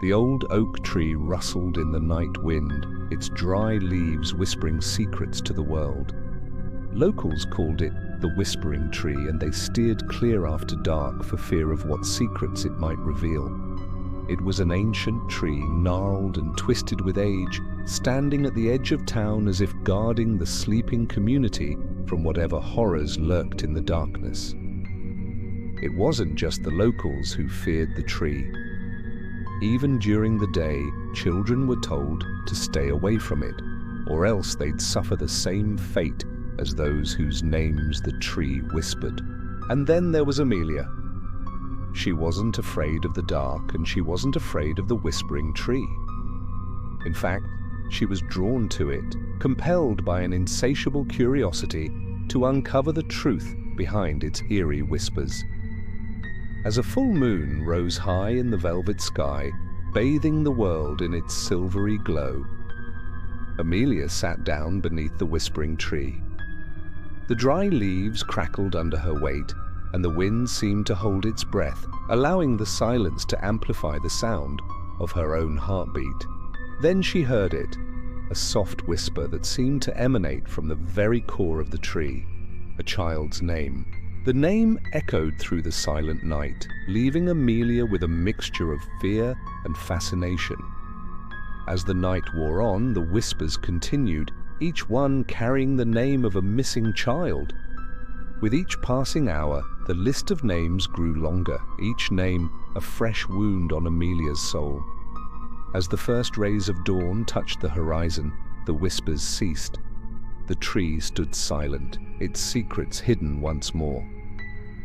The old oak tree rustled in the night wind, its dry leaves whispering secrets to the world. Locals called it the Whispering Tree, and they steered clear after dark for fear of what secrets it might reveal. It was an ancient tree, gnarled and twisted with age, standing at the edge of town as if guarding the sleeping community from whatever horrors lurked in the darkness. It wasn't just the locals who feared the tree. Even during the day, children were told to stay away from it, or else they'd suffer the same fate as those whose names the tree whispered. And then there was Amelia. She wasn't afraid of the dark, and she wasn't afraid of the Whispering Tree. In fact, she was drawn to it, compelled by an insatiable curiosity to uncover the truth behind its eerie whispers. As a full moon rose high in the velvet sky, bathing the world in its silvery glow, Amelia sat down beneath the Whispering Tree. The dry leaves crackled under her weight, and the wind seemed to hold its breath, allowing the silence to amplify the sound of her own heartbeat. Then she heard it, a soft whisper that seemed to emanate from the very core of the tree, a child's name. The name echoed through the silent night, leaving Amelia with a mixture of fear and fascination. As the night wore on, the whispers continued, each one carrying the name of a missing child. With each passing hour, the list of names grew longer, each name a fresh wound on Amelia's soul. As the first rays of dawn touched the horizon, the whispers ceased. The tree stood silent, its secrets hidden once more.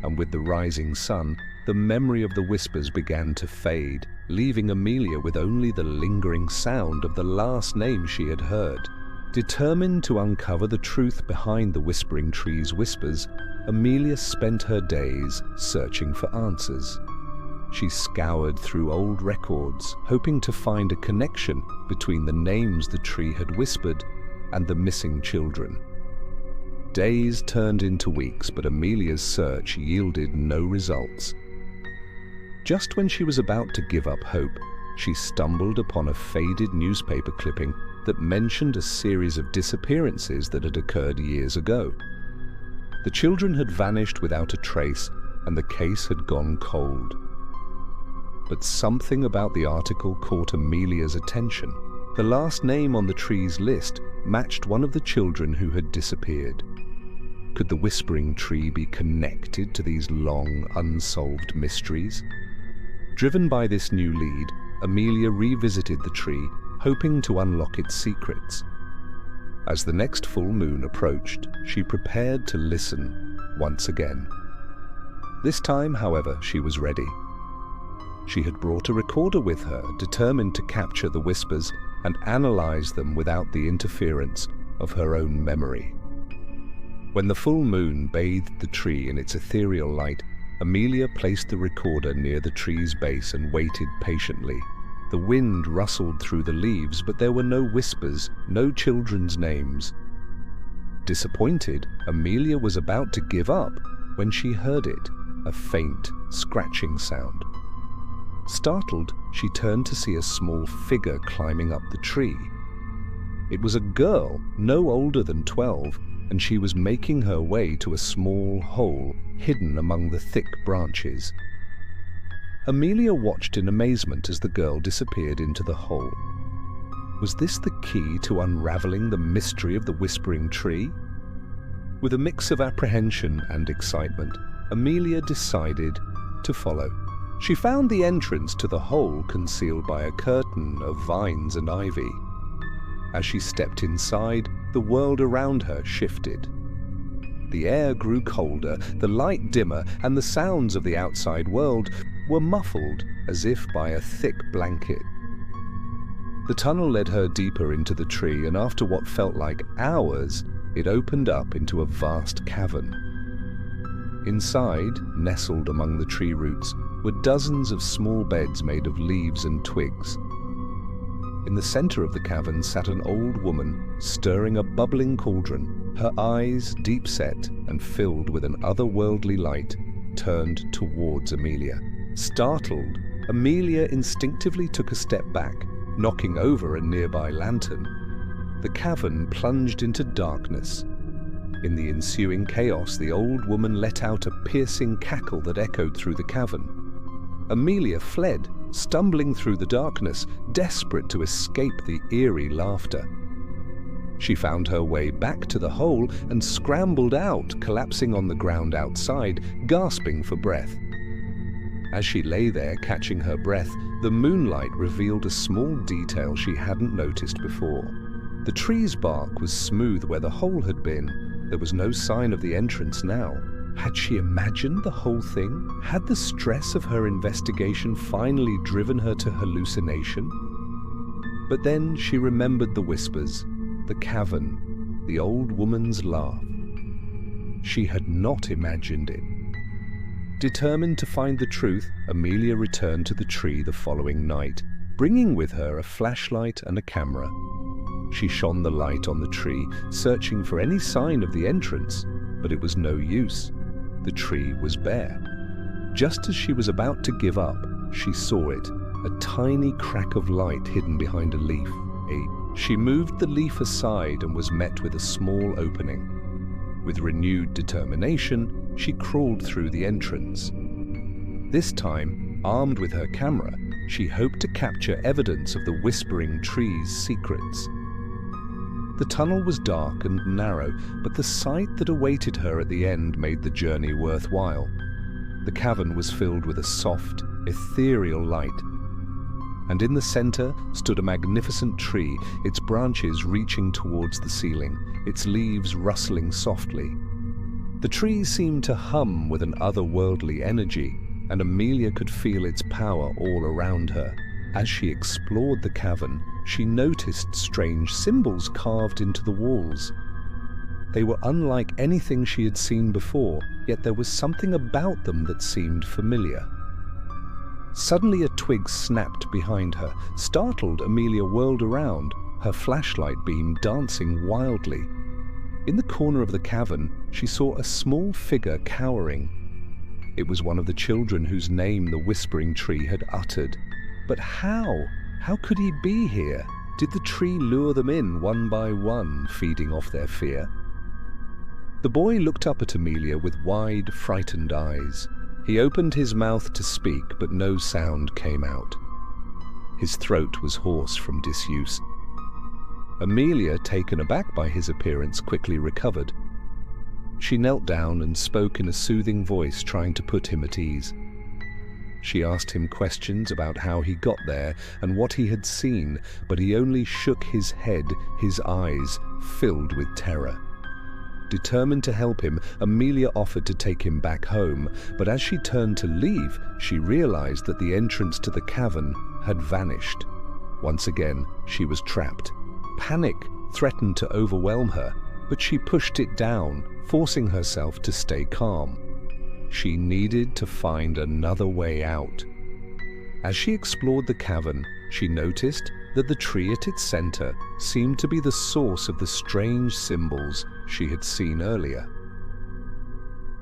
And with the rising sun, the memory of the whispers began to fade, leaving Amelia with only the lingering sound of the last name she had heard. Determined to uncover the truth behind the Whispering Tree's whispers, Amelia spent her days searching for answers. She scoured through old records, hoping to find a connection between the names the tree had whispered and the missing children. Days turned into weeks, but Amelia's search yielded no results. Just when she was about to give up hope, she stumbled upon a faded newspaper clipping that mentioned a series of disappearances that had occurred years ago. The children had vanished without a trace, and the case had gone cold. But something about the article caught Amelia's attention. The last name on the tree's list matched one of the children who had disappeared. Could the Whispering Tree be connected to these long, unsolved mysteries? Driven by this new lead, Amelia revisited the tree, hoping to unlock its secrets. As the next full moon approached, she prepared to listen once again. This time, however, she was ready. She had brought a recorder with her, determined to capture the whispers and analyze them without the interference of her own memory. When the full moon bathed the tree in its ethereal light, Amelia placed the recorder near the tree's base and waited patiently. The wind rustled through the leaves, but there were no whispers, no children's names. Disappointed, Amelia was about to give up when she heard it, a faint, scratching sound. Startled, she turned to see a small figure climbing up the tree. It was a girl, no older than 12, and she was making her way to a small hole hidden among the thick branches. Amelia watched in amazement as the girl disappeared into the hole. Was this the key to unraveling the mystery of the Whispering Tree? With a mix of apprehension and excitement, Amelia decided to follow. She found the entrance to the hole concealed by a curtain of vines and ivy. As she stepped inside, the world around her shifted. The air grew colder, the light dimmer, and the sounds of the outside world were muffled as if by a thick blanket. The tunnel led her deeper into the tree, and after what felt like hours, it opened up into a vast cavern. Inside, nestled among the tree roots, were dozens of small beds made of leaves and twigs. In the center of the cavern sat an old woman, stirring a bubbling cauldron, her eyes deep set and filled with an otherworldly light, turned towards Amelia. Startled, Amelia instinctively took a step back, knocking over a nearby lantern. The cavern plunged into darkness. In the ensuing chaos, the old woman let out a piercing cackle that echoed through the cavern. Amelia fled, stumbling through the darkness, desperate to escape the eerie laughter. She found her way back to the hole and scrambled out, collapsing on the ground outside, gasping for breath. As she lay there, catching her breath, the moonlight revealed a small detail she hadn't noticed before. The tree's bark was smooth where the hole had been. There was no sign of the entrance now. Had she imagined the whole thing? Had the stress of her investigation finally driven her to hallucination? But then she remembered the whispers, the cavern, the old woman's laugh. She had not imagined it. Determined to find the truth, Amelia returned to the tree the following night, bringing with her a flashlight and a camera. She shone the light on the tree, searching for any sign of the entrance, but it was no use. The tree was bare. Just as she was about to give up, she saw it, a tiny crack of light hidden behind a leaf. She moved the leaf aside and was met with a small opening. With renewed determination, she crawled through the entrance. This time, armed with her camera, she hoped to capture evidence of the whispering tree's secrets. The tunnel was dark and narrow, but the sight that awaited her at the end made the journey worthwhile. The cavern was filled with a soft, ethereal light, and in the center stood a magnificent tree, its branches reaching towards the ceiling, its leaves rustling softly. The tree seemed to hum with an otherworldly energy, and Amelia could feel its power all around her. As she explored the cavern, she noticed strange symbols carved into the walls. They were unlike anything she had seen before, yet there was something about them that seemed familiar. Suddenly a twig snapped behind her. Startled, Amelia whirled around, her flashlight beam dancing wildly. In the corner of the cavern, she saw a small figure cowering. It was one of the children whose name the whispering tree had uttered. But how? How could he be here? Did the tree lure them in one by one, feeding off their fear? The boy looked up at Amelia with wide, frightened eyes. He opened his mouth to speak, but no sound came out. His throat was hoarse from disuse. Amelia, taken aback by his appearance, quickly recovered. She knelt down and spoke in a soothing voice, trying to put him at ease. She asked him questions about how he got there and what he had seen, but he only shook his head, his eyes filled with terror. Determined to help him, Amelia offered to take him back home, but as she turned to leave, she realized that the entrance to the cavern had vanished. Once again, she was trapped. Panic threatened to overwhelm her, but she pushed it down, forcing herself to stay calm. She needed to find another way out. As she explored the cavern, she noticed that the tree at its center seemed to be the source of the strange symbols she had seen earlier.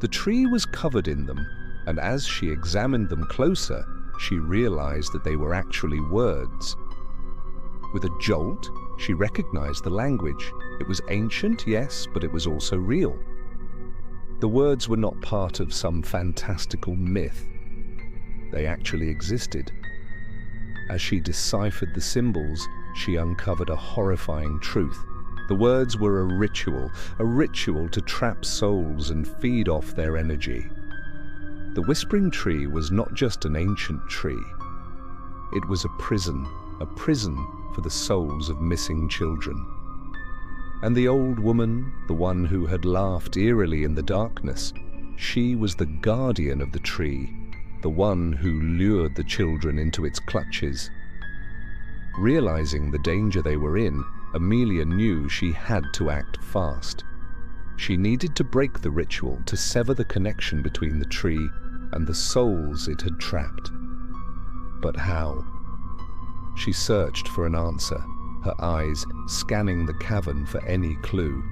The tree was covered in them, and as she examined them closer, she realized that they were actually words. With a jolt, she recognized the language. It was ancient, yes, but it was also real. The words were not part of some fantastical myth. They actually existed. As she deciphered the symbols, she uncovered a horrifying truth. The words were a ritual to trap souls and feed off their energy. The whispering tree was not just an ancient tree. It was a prison for the souls of missing children. And the old woman, the one who had laughed eerily in the darkness, she was the guardian of the tree, the one who lured the children into its clutches. Realizing the danger they were in, Amelia knew she had to act fast. She needed to break the ritual to sever the connection between the tree and the souls it had trapped. But how? She searched for an answer, her eyes scanning the cavern for any clue.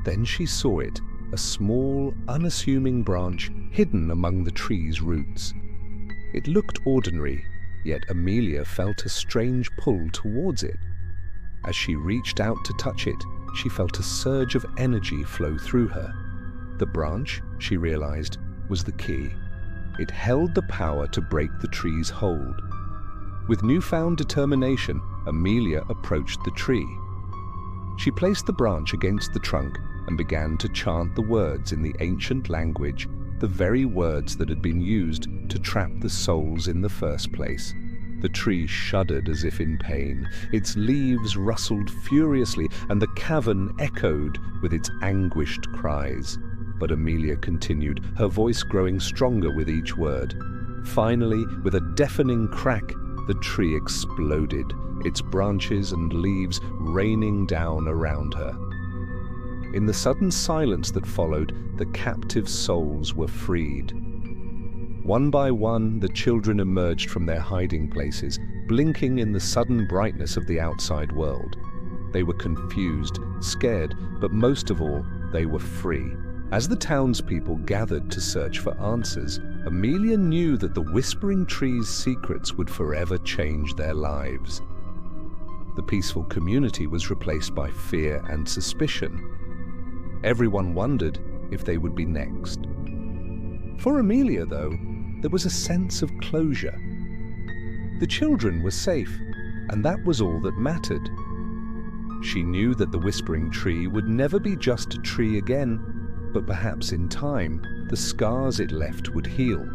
Then she saw it, a small, unassuming branch hidden among the tree's roots. It looked ordinary, Yet Amelia felt a strange pull towards it. As she reached out to touch it, she felt a surge of energy flow through her. The branch, she realized, was the key. It held the power to break the tree's hold. With newfound determination, Amelia approached the tree. She placed the branch against the trunk and began to chant the words in the ancient language, the very words that had been used to trap the souls in the first place. The tree shuddered as if in pain. Its leaves rustled furiously, and the cavern echoed with its anguished cries. But Amelia continued, her voice growing stronger with each word. Finally, with a deafening crack, the tree exploded, its branches and leaves raining down around her. In the sudden silence that followed, the captive souls were freed. One by one, the children emerged from their hiding places, blinking in the sudden brightness of the outside world. They were confused, scared, but most of all, they were free. As the townspeople gathered to search for answers, Amelia knew that the Whispering Tree's secrets would forever change their lives. The peaceful community was replaced by fear and suspicion. Everyone wondered if they would be next. For Amelia, though, there was a sense of closure. The children were safe, and that was all that mattered. She knew that the Whispering Tree would never be just a tree again, but perhaps in time, the scars it left would heal.